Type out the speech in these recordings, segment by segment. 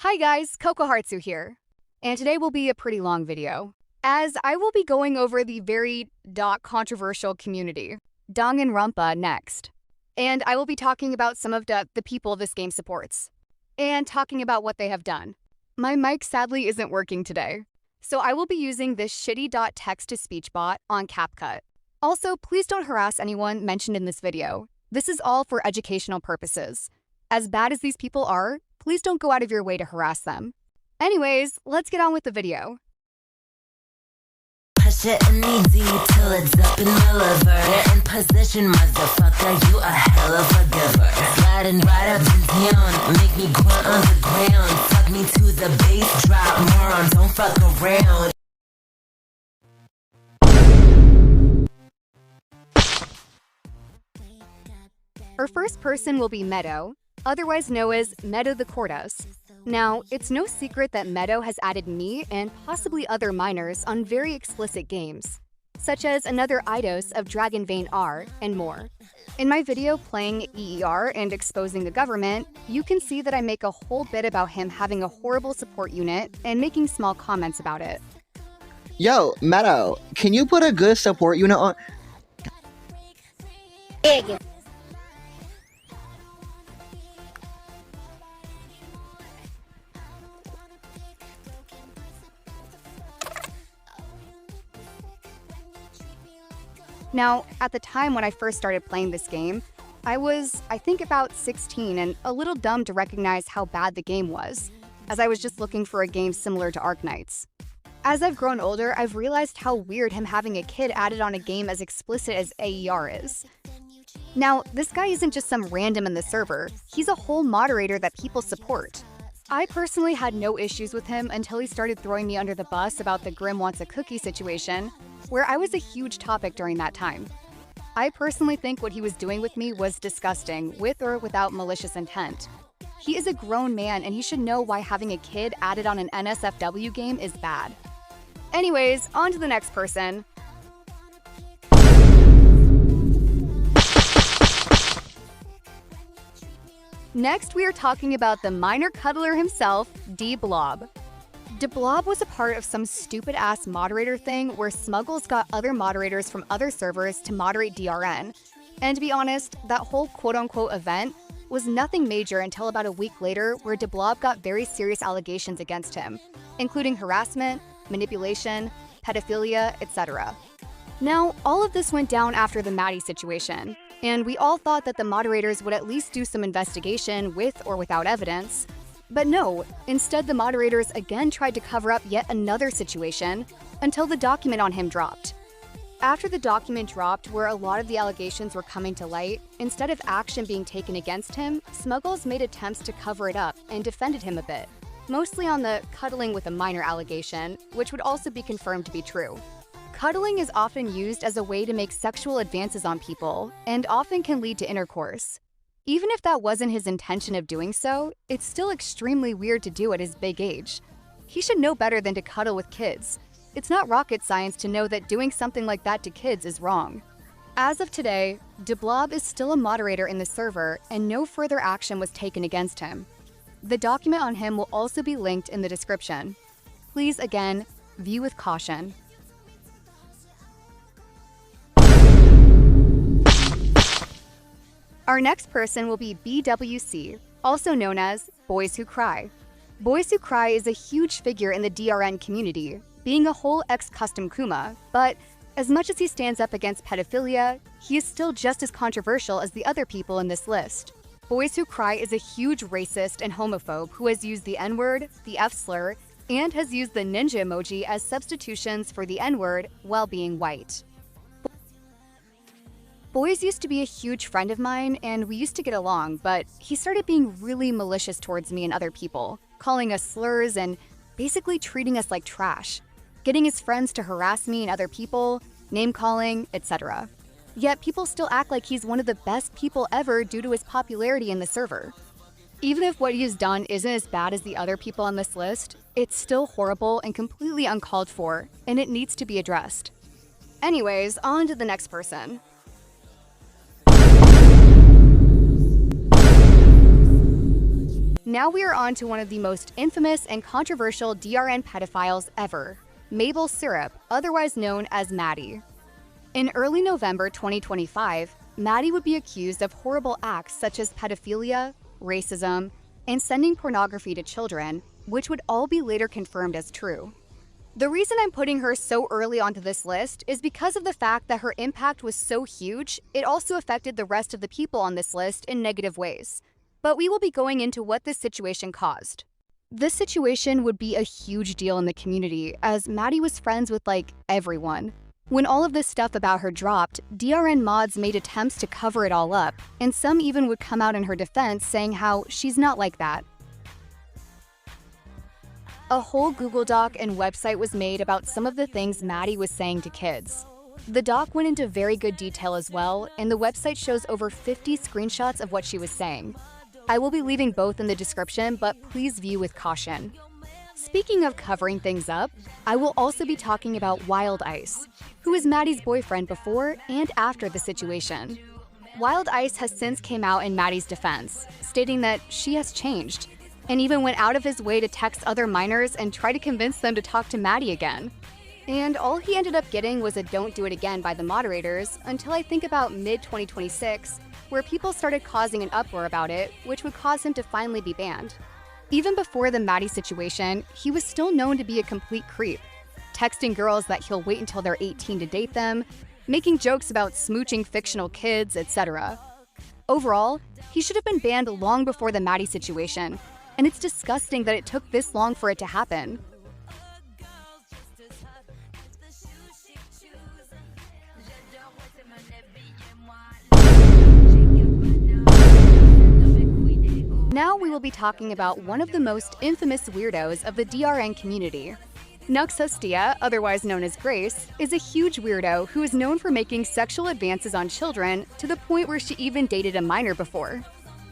Hi guys, Coco Hartsu here, and today will be a pretty long video, as I will be going over the very controversial community, Danganronpa, next. And I will be talking about some of the people this game supports, and talking about what they have done. My mic sadly isn't working today, so I will be using this shitty text-to-speech bot on CapCut. Also, please don't harass anyone mentioned in this video. This is all for educational purposes. As bad as these people are, please don't go out of your way to harass them. Anyways, let's get on with the video. Push it and easy till it's up in the liver. Get in position, motherfucker, you a hell of a giver. Sliding right up and down, make me grunt on the ground. Fuck me to the bass, drop moron, don't fuck around. Our first person will be Meadow, otherwise known as Meadow the Cordas. Now, it's no secret that Meadow has added me and possibly other minors on very explicit games, such as another Eidos of Dragon Vein R and more. In my video playing EER and exposing the government, you can see that I make a whole bit about him having a horrible support unit and making small comments about it. Yo, Meadow, can you put a good support unit on? Now, at the time when I first started playing this game, I was, I think, about 16 and a little dumb to recognize how bad the game was, as I was just looking for a game similar to Arknights. As I've grown older, I've realized how weird him having a kid added on a game as explicit as AER is. Now, this guy isn't just some random in the server, he's a whole moderator that people support. I personally had no issues with him until he started throwing me under the bus about the Grim wants a cookie situation, where I was a huge topic during that time. I personally think what he was doing with me was disgusting, with or without malicious intent. He is a grown man and he should know why having a kid added on an NSFW game is bad. Anyways, on to the next person. Next, we are talking about the minor cuddler himself, D-Blob. D-Blob was a part of some stupid-ass moderator thing where Smuggles got other moderators from other servers to moderate DRN. And to be honest, that whole quote-unquote event was nothing major until about a week later where D-Blob got very serious allegations against him, including harassment, manipulation, pedophilia, etc. Now, all of this went down after the Maddie situation, and we all thought that the moderators would at least do some investigation with or without evidence. But no, instead the moderators again tried to cover up yet another situation until the document on him dropped. After the document dropped where a lot of the allegations were coming to light, instead of action being taken against him, Smuggles made attempts to cover it up and defended him a bit, mostly on the cuddling with a minor allegation, which would also be confirmed to be true. Cuddling is often used as a way to make sexual advances on people, and often can lead to intercourse. Even if that wasn't his intention of doing so, it's still extremely weird to do at his big age. He should know better than to cuddle with kids. It's not rocket science to know that doing something like that to kids is wrong. As of today, D-Blob is still a moderator in the server and no further action was taken against him. The document on him will also be linked in the description. Please, again, view with caution. Our next person will be BWC, also known as Boys Who Cry. Boys Who Cry is a huge figure in the DRN community, being a whole ex-custom Kuma, but as much as he stands up against pedophilia, he is still just as controversial as the other people in this list. Boys Who Cry is a huge racist and homophobe who has used the N-word, the F-slur, and has used the ninja emoji as substitutions for the N-word while being white. Boys used to be a huge friend of mine, and we used to get along, but he started being really malicious towards me and other people, calling us slurs and basically treating us like trash, getting his friends to harass me and other people, name-calling, etc. Yet people still act like he's one of the best people ever due to his popularity in the server. Even if what he has done isn't as bad as the other people on this list, it's still horrible and completely uncalled for, and it needs to be addressed. Anyways, on to the next person. Now we are on to one of the most infamous and controversial DRN pedophiles ever, Maple Syrup, otherwise known as Maddie. In early November 2025, Maddie would be accused of horrible acts such as pedophilia, racism, and sending pornography to children, which would all be later confirmed as true. The reason I'm putting her so early onto this list is because of the fact that her impact was so huge, it also affected the rest of the people on this list in negative ways. But we will be going into what this situation caused. This situation would be a huge deal in the community, as Maddie was friends with everyone. When all of this stuff about her dropped, DRN mods made attempts to cover it all up, and some even would come out in her defense saying how she's not like that. A whole Google Doc and website was made about some of the things Maddie was saying to kids. The doc went into very good detail as well, and the website shows over 50 screenshots of what she was saying. I will be leaving both in the description, but please view with caution. Speaking of covering things up, I will also be talking about Wild Ice, who is Maddie's boyfriend before and after the situation. Wild Ice has since came out in Maddie's defense, stating that she has changed, and even went out of his way to text other minors and try to convince them to talk to Maddie again. And all he ended up getting was a "don't do it again" by the moderators until I think about mid-2026, where people started causing an uproar about it, which would cause him to finally be banned. Even before the Maddie situation, he was still known to be a complete creep, texting girls that he'll wait until they're 18 to date them, making jokes about smooching fictional kids, etc. Overall, he should have been banned long before the Maddie situation, and it's disgusting that it took this long for it to happen. Now we will be talking about one of the most infamous weirdos of the DRN community. Nux Hostia, otherwise known as Grace, is a huge weirdo who is known for making sexual advances on children to the point where she even dated a minor before.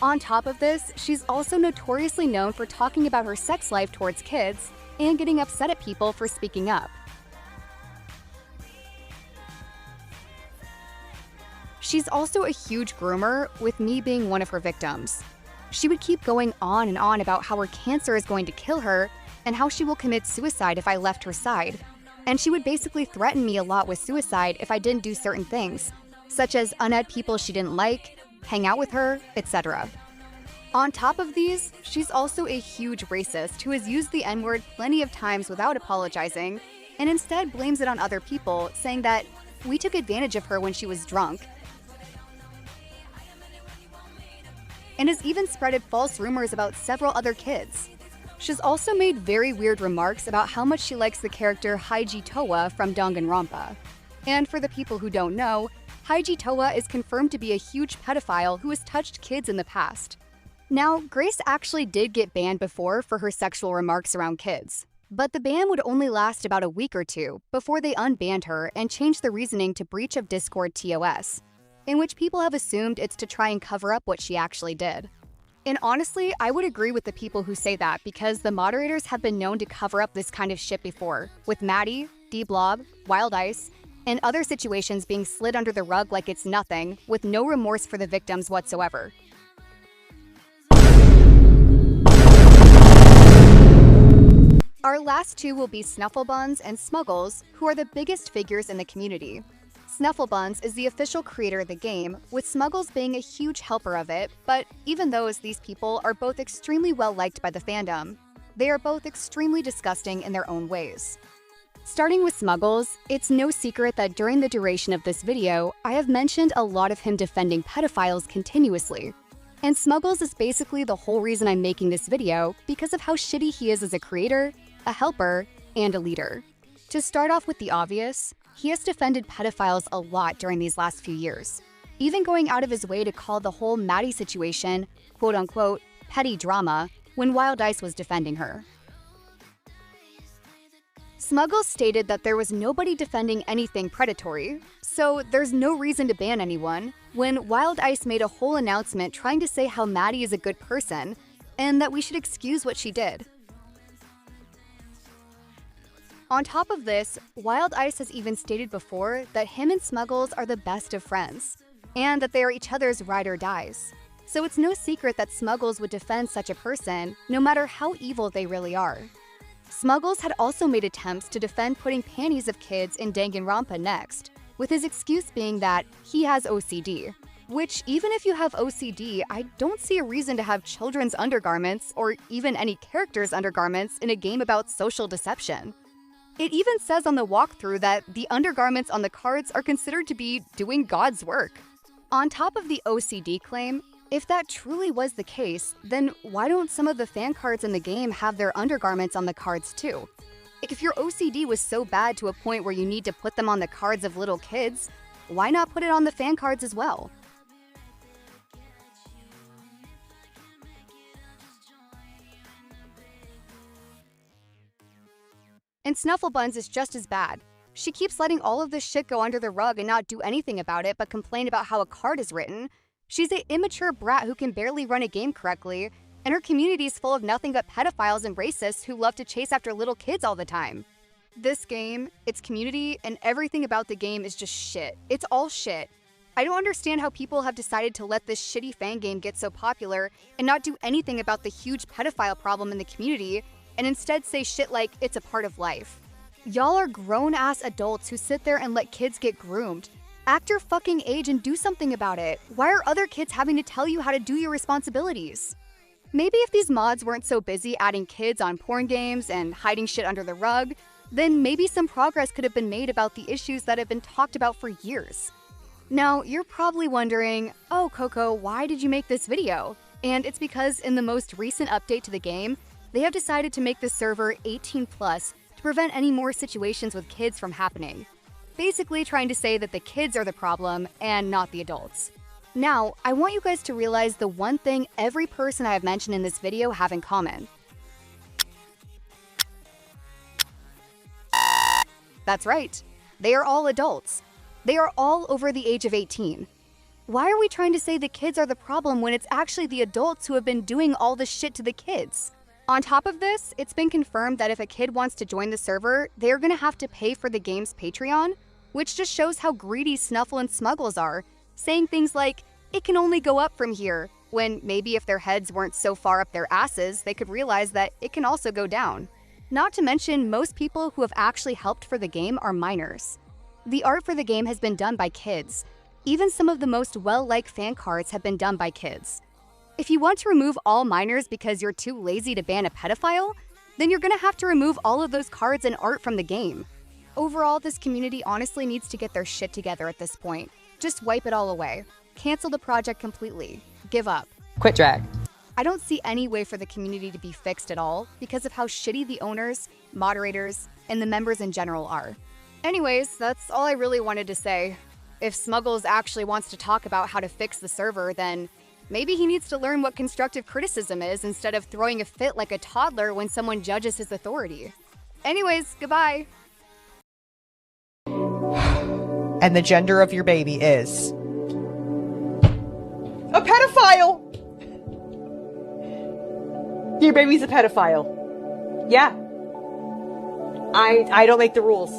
On top of this, she's also notoriously known for talking about her sex life towards kids and getting upset at people for speaking up. She's also a huge groomer, with me being one of her victims. She would keep going on and on about how her cancer is going to kill her and how she will commit suicide if I left her side. And she would basically threaten me a lot with suicide if I didn't do certain things, such as unadd people she didn't like, hang out with her, etc. On top of these, she's also a huge racist who has used the N-word plenty of times without apologizing, and instead blames it on other people, saying that we took advantage of her when she was drunk, and has even spreaded false rumors about several other kids. She's also made very weird remarks about how much she likes the character Haiji Towa from Danganronpa. And for the people who don't know, Haiji Towa is confirmed to be a huge pedophile who has touched kids in the past. Now, Grace actually did get banned before for her sexual remarks around kids, but the ban would only last about a week or two before they unbanned her and changed the reasoning to breach of Discord TOS, in which people have assumed it's to try and cover up what she actually did. And honestly, I would agree with the people who say that because the moderators have been known to cover up this kind of shit before, with Maddie, D-Blob, Wild Ice, and other situations being slid under the rug like it's nothing, with no remorse for the victims whatsoever. Our last two will be Snufflebuns and Smuggles, who are the biggest figures in the community. Snufflebuns is the official creator of the game, with Smuggles being a huge helper of it, but even though these people are both extremely well liked by the fandom, they are both extremely disgusting in their own ways. Starting with Smuggles, it's no secret that during the duration of this video, I have mentioned a lot of him defending pedophiles continuously. And Smuggles is basically the whole reason I'm making this video because of how shitty he is as a creator, a helper, and a leader. To start off with the obvious, he has defended pedophiles a lot during these last few years, even going out of his way to call the whole Maddie situation, quote-unquote, petty drama when Wild Ice was defending her. Smuggles stated that there was nobody defending anything predatory, so there's no reason to ban anyone, when Wild Ice made a whole announcement trying to say how Maddie is a good person, and that we should excuse what she did. On top of this, Wild Ice has even stated before that him and Smuggles are the best of friends, and that they are each other's ride or dies. So it's no secret that Smuggles would defend such a person, no matter how evil they really are. Smuggles had also made attempts to defend putting panties of kids in Danganronpa next, with his excuse being that he has OCD. Which, even if you have OCD, I don't see a reason to have children's undergarments, or even any character's undergarments, in a game about social deception. It even says on the walkthrough that the undergarments on the cards are considered to be doing God's work. On top of the OCD claim, if that truly was the case, then why don't some of the fan cards in the game have their undergarments on the cards too? If your OCD was so bad to a point where you need to put them on the cards of little kids, why not put it on the fan cards as well? And Snufflebuns is just as bad. She keeps letting all of this shit go under the rug and not do anything about it but complain about how a card is written. She's an immature brat who can barely run a game correctly, and her community is full of nothing but pedophiles and racists who love to chase after little kids all the time. This game, its community, and everything about the game is just shit. It's all shit. I don't understand how people have decided to let this shitty fan game get so popular and not do anything about the huge pedophile problem in the community, and instead say shit like it's a part of life. Y'all are grown-ass adults who sit there and let kids get groomed. Act your fucking age and do something about it. Why are other kids having to tell you how to do your responsibilities? Maybe if these mods weren't so busy adding kids on porn games and hiding shit under the rug, then maybe some progress could have been made about the issues that have been talked about for years. Now, you're probably wondering, oh Coco, why did you make this video? And it's because in the most recent update to the game, they have decided to make the server 18+ to prevent any more situations with kids from happening. Basically trying to say that the kids are the problem and not the adults. Now, I want you guys to realize the one thing every person I have mentioned in this video have in common. That's right, they are all adults. They are all over the age of 18. Why are we trying to say the kids are the problem when it's actually the adults who have been doing all this shit to the kids? On top of this, it's been confirmed that if a kid wants to join the server, they're gonna have to pay for the game's Patreon, which just shows how greedy Snuffle and Smuggles are, saying things like, it can only go up from here, when maybe if their heads weren't so far up their asses, they could realize that it can also go down. Not to mention, most people who have actually helped for the game are minors. The art for the game has been done by kids. Even some of the most well-liked fan cards have been done by kids. If you want to remove all minors because you're too lazy to ban a pedophile, then you're gonna have to remove all of those cards and art from the game. Overall, this community honestly needs to get their shit together at this point. Just wipe it all away. Cancel the project completely. Give up. Quit drag. I don't see any way for the community to be fixed at all because of how shitty the owners, moderators, and the members in general are. Anyways, that's all I really wanted to say. If Smuggles actually wants to talk about how to fix the server, then maybe he needs to learn what constructive criticism is instead of throwing a fit like a toddler when someone judges his authority. Anyways, goodbye. And the gender of your baby is a pedophile! Your baby's a pedophile. Yeah. I don't make the rules.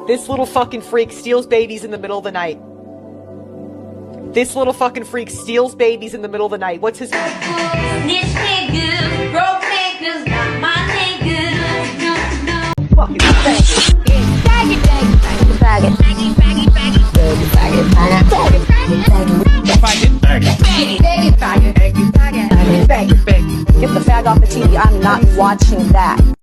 This little fucking freak steals babies in the middle of the night. This little fucking freak steals babies in the middle of the night. What's his name? This nigga, broke niggas, not my niggas. Fucking faggot. Get the fag off the TV. I'm not watching that.